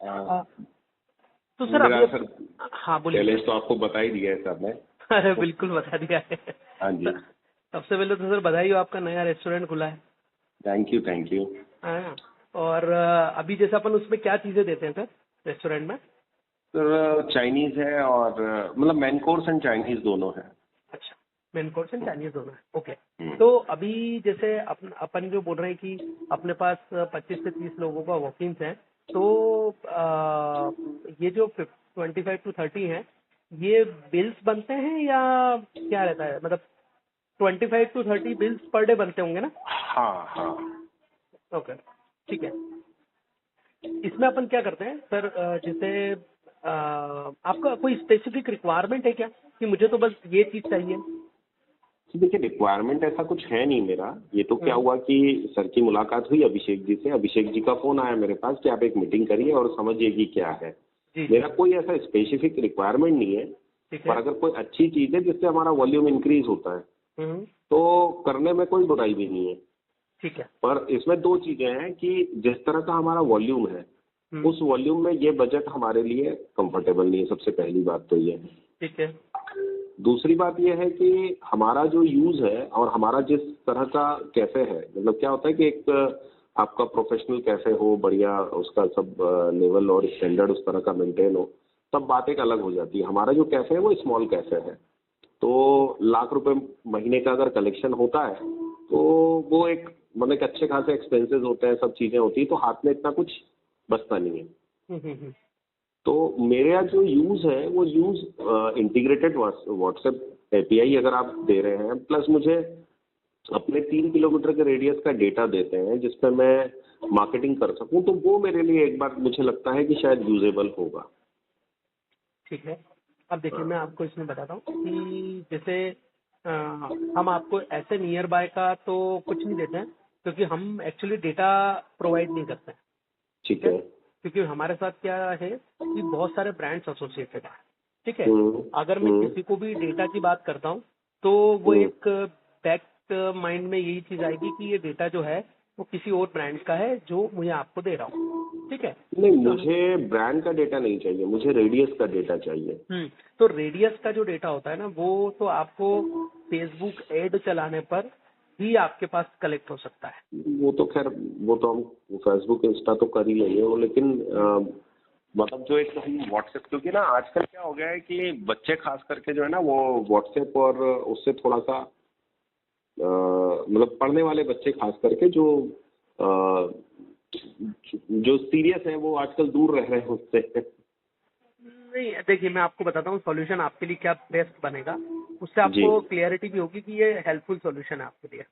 हाँ, तो सर मेरा अभी सर हाँ बोलिए चैलेंज तो आपको बता ही दिया है सर ने। अरे बिल्कुल बता दिया है। हाँ जी। सबसे पहले तो सर बधाई हो, आपका नया रेस्टोरेंट खुला है। Thank you thank you. हाँ, और अभी जैसे अपन उसमें क्या चीजें देते हैं सर रेस्टोरेंट में? सर चाइनीज है और मतलब मेन कोर्स एंड चाइनीज दोनों है। अच्छा, मेन कोर्स एंड चाइनीज दोनों है, ओके। हम्म। तो अभी जैसे अपन जो बोल रहे हैं कि अपने पास 25 से 30 लोगों का वॉकिंग्स है, तो ये जो 25 to 30 है, ये बिल्स बनते हैं या क्या रहता है? मतलब 25 to 30 बिल्स पर डे बनते होंगे ना? हाँ हाँ। ओके, ठीक है। इसमें अपन क्या करते हैं सर, जैसे आपका कोई स्पेसिफिक रिक्वायरमेंट है क्या कि मुझे तो बस ये चीज चाहिए? तो देखिए रिक्वायरमेंट ऐसा कुछ है नहीं मेरा। ये तो क्या हुआ कि सर की मुलाकात हुई अभिषेक जी से, अभिषेक जी का फोन आया मेरे पास कि आप एक मीटिंग करिए और समझिए कि क्या है। जी मेरा कोई ऐसा स्पेसिफिक रिक्वायरमेंट नहीं है, ठीक पर है। अगर कोई अच्छी चीज है जिससे हमारा वॉल्यूम इंक्रीज होता है हम्म, तो करने में कोई बुराई भी नहीं है। ठीक है। पर इसमें दो चीजें हैं कि जिस तरह का हमारा वॉल्यूम है हम्म, उस वॉल्यूम में ये बजट हमारे लिए कंफर्टेबल नहीं है। सबसे पहली बात तो ये है। ठीक है। दूसरी बात यह है कि हमारा जो यूज है और हमारा जिस तरह का कैफे है, मतलब क्या होता है कि एक आपका प्रोफेशनल कैफे हो, बढ़िया उसका सब लेवल और स्टैंडर्ड उस तरह का मेंटेन हो, तब बात एक अलग हो जाती है। हमारा जो कैफे है वो स्मॉल कैफे है, तो लाख रुपए महीने का अगर कलेक्शन होता है तो वो एक मतलब एक अच्छे खासे एक्सपेंसेस होते हैं, सब चीजें होती है, तो हाथ में इतना कुछ बचता नहीं है। तो मेरे यहाँ जो यूज है वो यूज इंटीग्रेटेड व्हाट्सएप एपीआई अगर आप दे रहे हैं, प्लस मुझे अपने 3 किलोमीटर के रेडियस का डेटा देते हैं जिसपे मैं मार्केटिंग कर सकूं, तो वो मेरे लिए एक बार मुझे लगता है कि शायद यूजेबल होगा। ठीक है। अब देखिए हाँ मैं आपको इसमें बताता हूँ कि जैसे हम आपको ऐसे नियर बाय का तो कुछ नहीं देते हैं, क्योंकि हम एक्चुअली डेटा प्रोवाइड नहीं करते हैं। ठीक ठीक है, है। क्योंकि हमारे साथ क्या है कि बहुत सारे ब्रांड्स एसोसिएटेड हैं। ठीक है, हम्म अगर मैं हम्म किसी को भी डेटा की बात करता हूँ तो वो हम्म। एक बैक माइंड में यही चीज आएगी कि ये डेटा जो है वो किसी और ब्रांड का है जो मुझे आपको दे रहा हूँ। ठीक है। नहीं, मुझे ब्रांड का डेटा नहीं चाहिए, मुझे रेडियस का डेटा चाहिए। तो रेडियस का जो डेटा होता है ना, वो तो आपको फेसबुक एड चलाने पर ही आपके पास कलेक्ट हो सकता है। वो तो खैर, वो तो हम फेसबुक इंस्टा तो कर ही लेंगे वो, लेकिन मतलब जो एक हम व्हाट्सएप, क्योंकि ना आजकल क्या हो गया है कि बच्चे खास करके जो है ना वो व्हाट्सएप और उससे थोड़ा सा मतलब पढ़ने वाले बच्चे खास करके जो जो सीरियस है वो आजकल दूर रह रहे हैं उससे। नहीं, देखिए मैं आपको बताता हूँ सॉल्यूशन आपके लिए क्या बेस्ट बनेगा, उससे जी आपको क्लियरिटी भी होगी कि ये हेल्पफुल सॉल्यूशन है आपके लिए।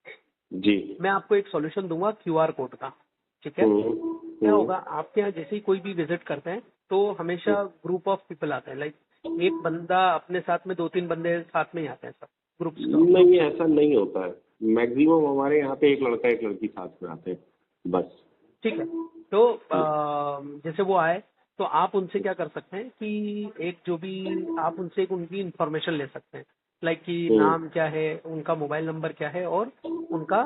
जी। मैं आपको एक सॉल्यूशन दूंगा क्यूआर कोड का। ठीक है, हम्म क्या हम्म होगा आपके यहाँ जैसे ही कोई भी विजिट करते हैं तो हमेशा ग्रुप ऑफ पीपल आते हैं, लाइक एक बंदा अपने साथ में 2-3 बंदे साथ में ही आते हैं, सब ग्रुप नहीं, से। ऐसा नहीं होता है। मैक्सिमम हमारे यहाँ पे एक लड़का एक लड़की साथ में आते हैं बस। ठीक है, तो जैसे वो आए तो आप उनसे क्या कर सकते हैं कि एक जो भी आप उनसे एक उनकी इंफॉर्मेशन ले सकते हैं, लाइक कि हम्म नाम क्या है, उनका मोबाइल नंबर क्या है और उनका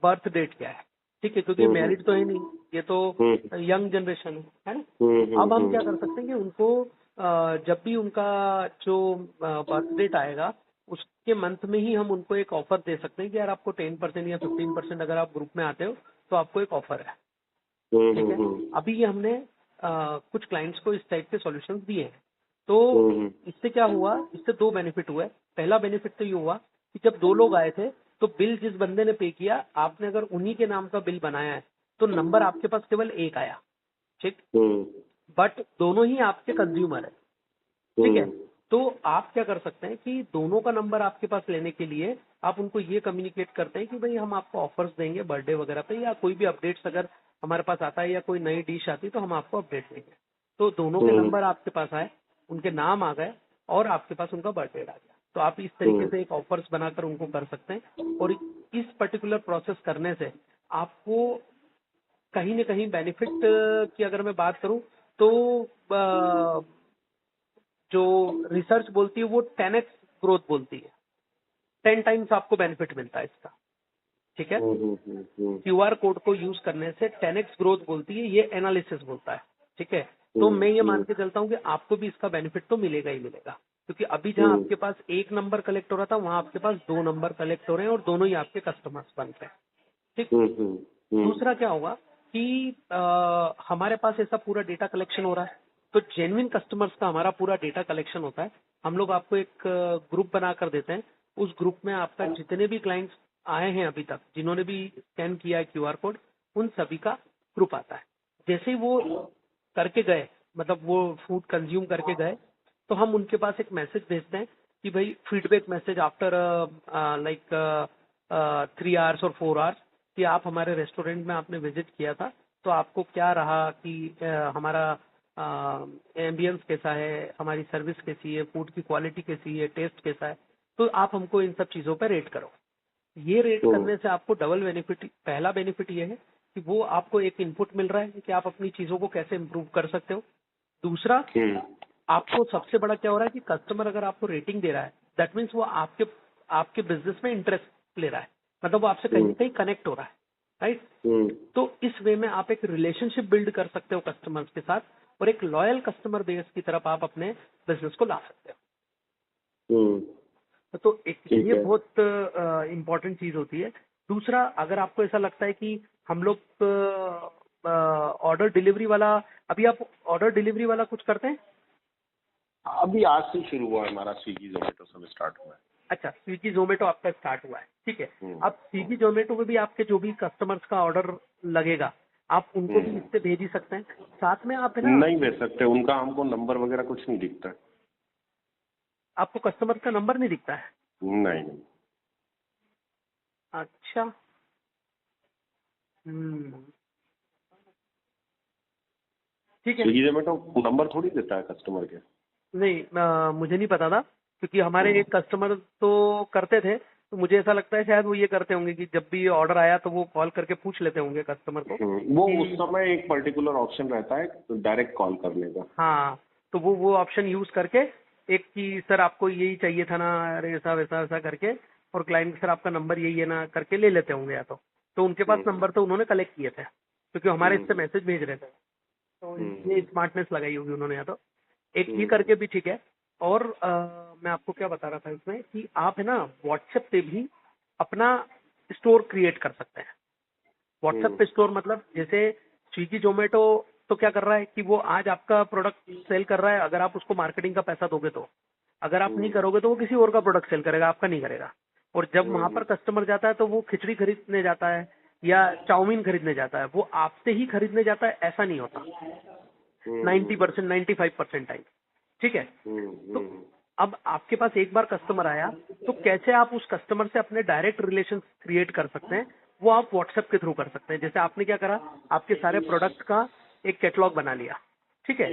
बर्थ डेट क्या है। ठीक है, क्योंकि हम्म मैरिड तो है नहीं, ये तो हम्म यंग जनरेशन है ना। अब हम क्या कर सकते हैं कि उनको जब भी उनका जो बर्थ डेट आएगा उसके मंथ में ही हम उनको एक ऑफर दे सकते हैं कि यार आपको 10% या 15% अगर आप ग्रुप में आते हो तो आपको एक ऑफर है। ठीक है, अभी ये हमने कुछ क्लाइंट्स को इस टाइप के सॉल्यूशंस दिए हैं। तो इससे क्या हुआ, इससे दो बेनिफिट हुए। पहला बेनिफिट तो ये हुआ कि जब दो लोग आए थे तो बिल जिस बंदे ने पे किया, आपने अगर उन्हीं के नाम का बिल बनाया है तो नंबर आपके पास केवल एक आया। ठीक, बट दोनों ही आपके कंज्यूमर है। ठीक है, तो आप क्या कर सकते हैं कि दोनों का नंबर आपके पास लेने के लिए आप उनको ये कम्युनिकेट करते हैं कि भाई हम आपको ऑफर्स देंगे बर्थडे वगैरह पे, या कोई भी अपडेट्स अगर हमारे पास आता है या कोई नई डिश आती है तो हम आपको अपडेट देंगे। तो दोनों के नंबर आपके पास आए, उनके नाम आ गए और आपके पास उनका बर्थडे आ गया। तो आप इस तरीके से एक ऑफर्स बनाकर उनको कर सकते हैं, और इस पर्टिकुलर प्रोसेस करने से आपको कहीं ना कहीं बेनिफिट की अगर मैं बात करूं तो जो रिसर्च बोलती है वो 10x ग्रोथ बोलती है, 10 टाइम्स आपको बेनिफिट मिलता है इसका। ठीक है, क्यूआर कोड को यूज करने से 10x ग्रोथ बोलती है, ये एनालिसिस बोलता है। ठीक है। तो मैं ये मान के चलता हूँ कि आपको भी इसका बेनिफिट तो मिलेगा ही मिलेगा, क्योंकि अभी जहाँ आपके पास एक नंबर कलेक्ट हो रहा था वहां आपके पास 2 नंबर कलेक्ट हो रहे हैं और दोनों ही आपके कस्टमर्स बन रहे हैं। ठीक। दूसरा क्या होगा कि हमारे पास ऐसा पूरा डेटा कलेक्शन हो रहा है, तो जेन्युइन कस्टमर्स का हमारा पूरा डेटा कलेक्शन होता है। हम लोग आपको एक ग्रुप बना कर देते हैं, उस ग्रुप में आपका जितने भी क्लाइंट्स आए हैं अभी तक, जिन्होंने भी स्कैन किया है QR कोड, उन सभी का ग्रुप आता है। जैसे ही वो करके गए, मतलब वो फूड कंज्यूम करके गए, तो हम उनके पास एक मैसेज भेजते हैं कि भाई feedback message after like 3 hours और 4 आवर्स, कि आप हमारे रेस्टोरेंट में आपने विजिट किया था, तो आपको क्या रहा कि हमारा एम्बियंस कैसा है, हमारी सर्विस कैसी है, फूड की क्वालिटी कैसी है, टेस्ट कैसा है, तो आप हमको इन सब चीज़ों पर रेट करो। ये रेट करने से आपको डबल बेनिफिट, पहला बेनिफिट ये है कि वो आपको एक इनपुट मिल रहा है कि आप अपनी चीज़ों को कैसे इम्प्रूव कर सकते हो। दूसरा, आपको सबसे बड़ा क्या हो रहा है कि कस्टमर अगर आपको रेटिंग दे रहा है, दैट मीन्स वो आपके बिजनेस में इंटरेस्ट ले रहा है, मतलब वो आपसे कहीं ना कहीं कनेक्ट हो रहा है, राइट। तो इस वे में आप एक रिलेशनशिप बिल्ड कर सकते हो कस्टमर्स के साथ, और एक लॉयल कस्टमर बेस की तरफ आप अपने बिजनेस को ला सकते हो। तो एक ये बहुत इम्पोर्टेंट चीज होती है। दूसरा, अगर आपको ऐसा लगता है कि हम लोग ऑर्डर डिलीवरी वाला, अभी आप ऑर्डर डिलीवरी वाला कुछ करते हैं? अभी आज से शुरू हुआ है हमारा, स्विगी जोमेटो सब स्टार्ट हुआ है। अच्छा, स्विगी जोमेटो आपका स्टार्ट हुआ है, ठीक है। अब स्विगी जोमेटो में भी आपके जो भी कस्टमर्स का ऑर्डर लगेगा, आप उनको भी इससे भेज ही सकते हैं। साथ में आप है ना, नहीं भेज सकते, उनका हमको नंबर वगैरह कुछ नहीं दिखता। आपको कस्टमर का नंबर नहीं दिखता है? नहीं। अच्छा। ठीक है। स्विगी जोमेटो नंबर थोड़ी देता है कस्टमर के। नहीं, मुझे नहीं पता था, क्योंकि हमारे एक कस्टमर तो करते थे, तो मुझे ऐसा लगता है शायद वो ये करते होंगे कि जब भी ऑर्डर आया तो वो कॉल करके पूछ लेते होंगे कस्टमर को। वो उस समय एक पर्टिकुलर ऑप्शन रहता है डायरेक्ट कॉल करने का। हाँ, तो वो ऑप्शन यूज करके, एक कि सर आपको यही चाहिए था ना, अरे ऐसा वैसा वैसा करके, और क्लाइंट सर आपका नंबर यही है ना करके ले लेते होंगे, या तो उनके पास नंबर तो उन्होंने कलेक्ट किए थे, क्योंकि हमारे इससे मैसेज भेज रहे थे, तो ये स्मार्टनेस लगाई होगी उन्होंने, या तो एक ये करके भी ठीक है। और मैं आपको क्या बता रहा था इसमें कि आप है ना व्हाट्सएप पे भी अपना स्टोर क्रिएट कर सकते हैं। व्हाट्सएप पे स्टोर मतलब, जैसे स्विगी जोमेटो तो क्या कर रहा है कि वो आज आपका प्रोडक्ट सेल कर रहा है, अगर आप उसको मार्केटिंग का पैसा दोगे तो, अगर आप नहीं करोगे तो वो किसी और का प्रोडक्ट सेल करेगा, आपका नहीं करेगा। और जब वहां पर कस्टमर जाता है तो वो खिचड़ी खरीदने जाता है या चाउमीन खरीदने जाता है, वो आपसे ही खरीदने जाता है, ऐसा नहीं होता 90%, 95% टाइम, ठीक है। तो अब आपके पास एक बार कस्टमर आया, तो कैसे आप उस कस्टमर से अपने डायरेक्ट रिलेशन क्रिएट कर सकते हैं, वो आप व्हाट्सएप के थ्रू कर सकते हैं। जैसे आपने क्या करा, आपके सारे प्रोडक्ट का एक कैटलॉग बना लिया, ठीक है।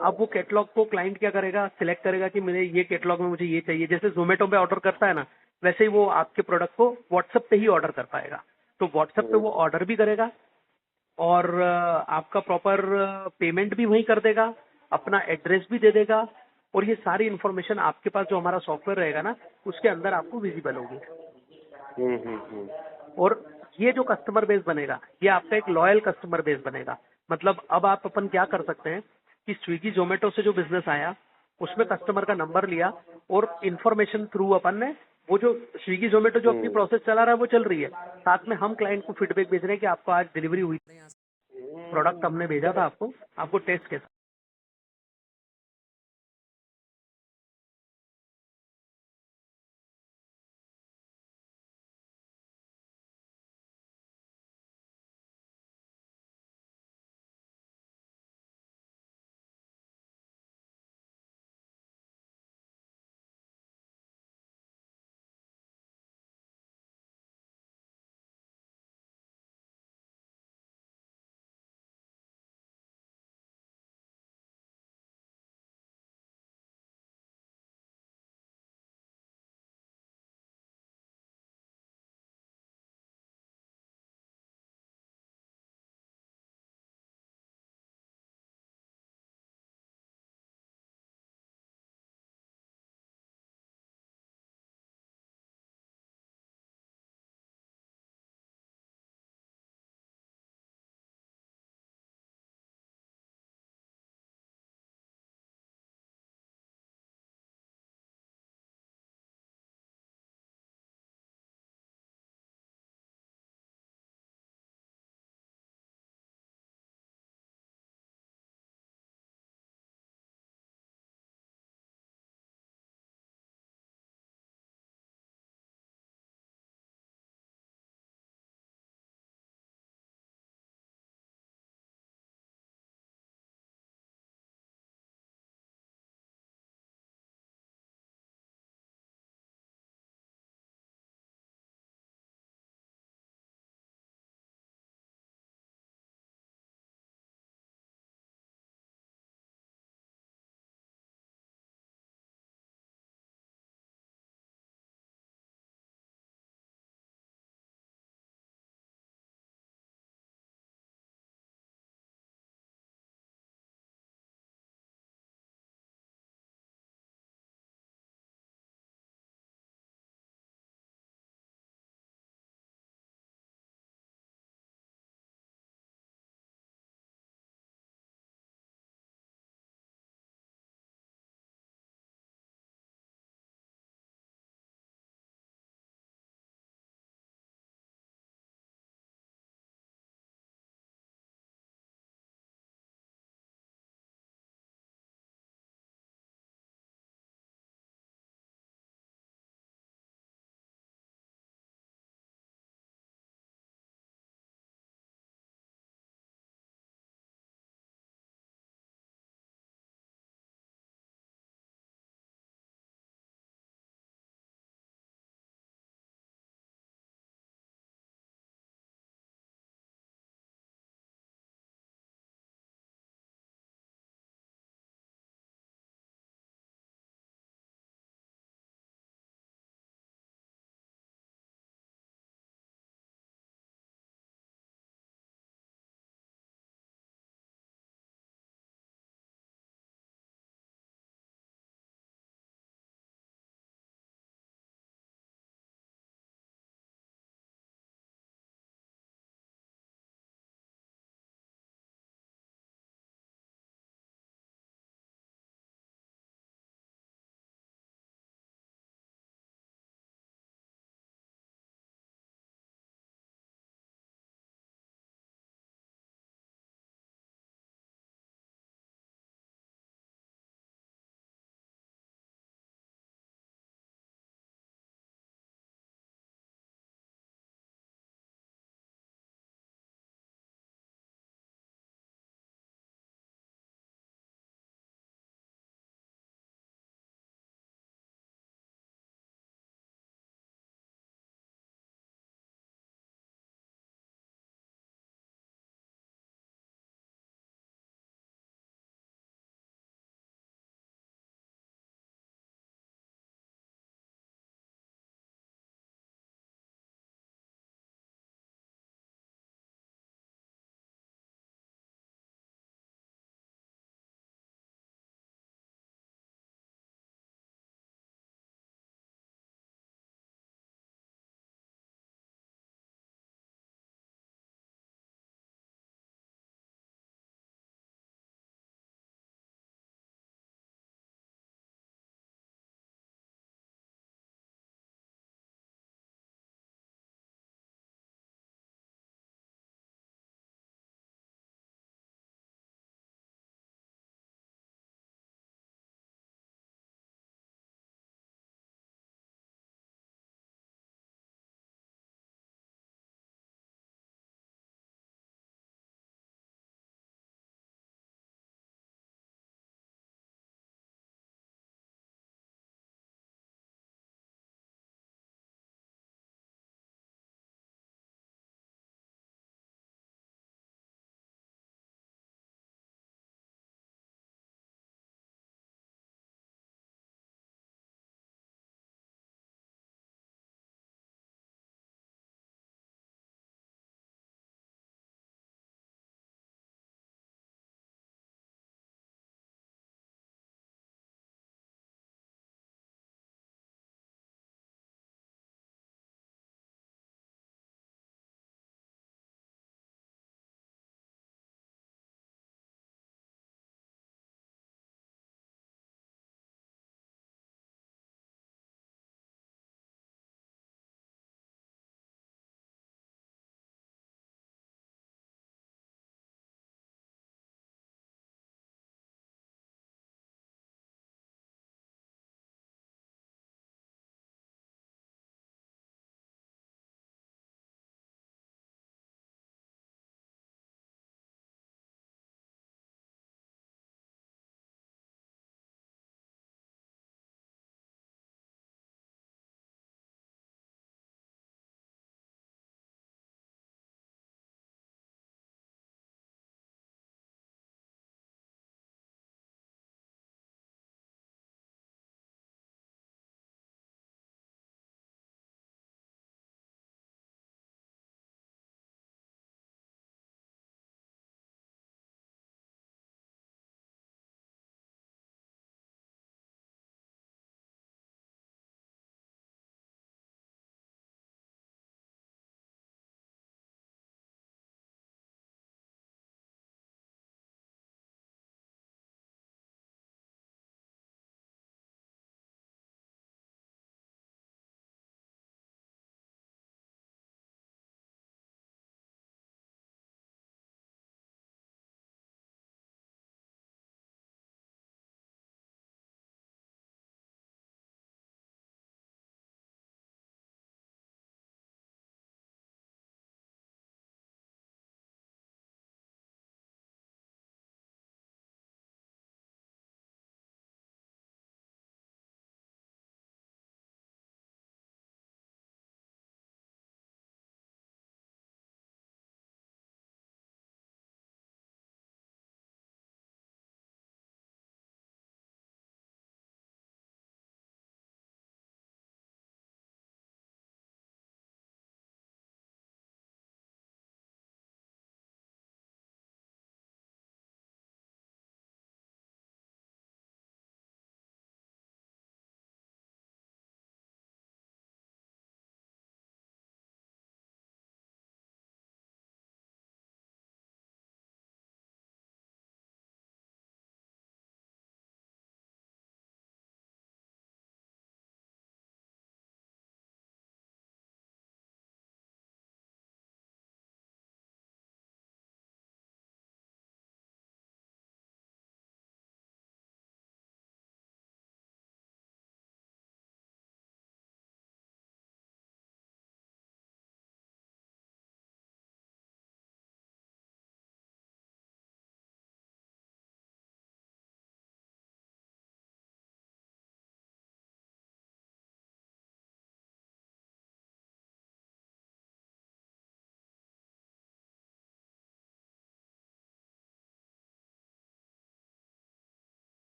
अब वो कैटलॉग को क्लाइंट क्या करेगा, सिलेक्ट करेगा कि मेरे ये कैटलॉग में मुझे ये चाहिए, जैसे जोमेटो पे ऑर्डर करता है ना, वैसे ही वो आपके प्रोडक्ट को व्हाट्सएप पे ही ऑर्डर कर पाएगा। तो व्हाट्सएप पे वो ऑर्डर भी करेगा और आपका प्रॉपर पेमेंट भी वहीं कर देगा, अपना एड्रेस भी दे देगा, और ये सारी इन्फॉर्मेशन आपके पास जो हमारा सॉफ्टवेयर रहेगा ना, उसके अंदर आपको विजिबल होगी। और ये जो कस्टमर बेस बनेगा, ये आपका एक लॉयल कस्टमर बेस बनेगा। मतलब अब आप अपन क्या कर सकते हैं कि स्विगी जोमेटो से जो बिजनेस आया, उसमें कस्टमर का नंबर लिया, और इन्फॉर्मेशन थ्रू अपन ने वो जो स्विगी जोमेटो जो अपनी प्रोसेस चला रहा है वो चल रही है, साथ में हम क्लाइंट को फीडबैक भेज रहे हैं कि आपको आज डिलीवरी हुई, प्रोडक्ट हमने भेजा था आपको टेस्ट कैसा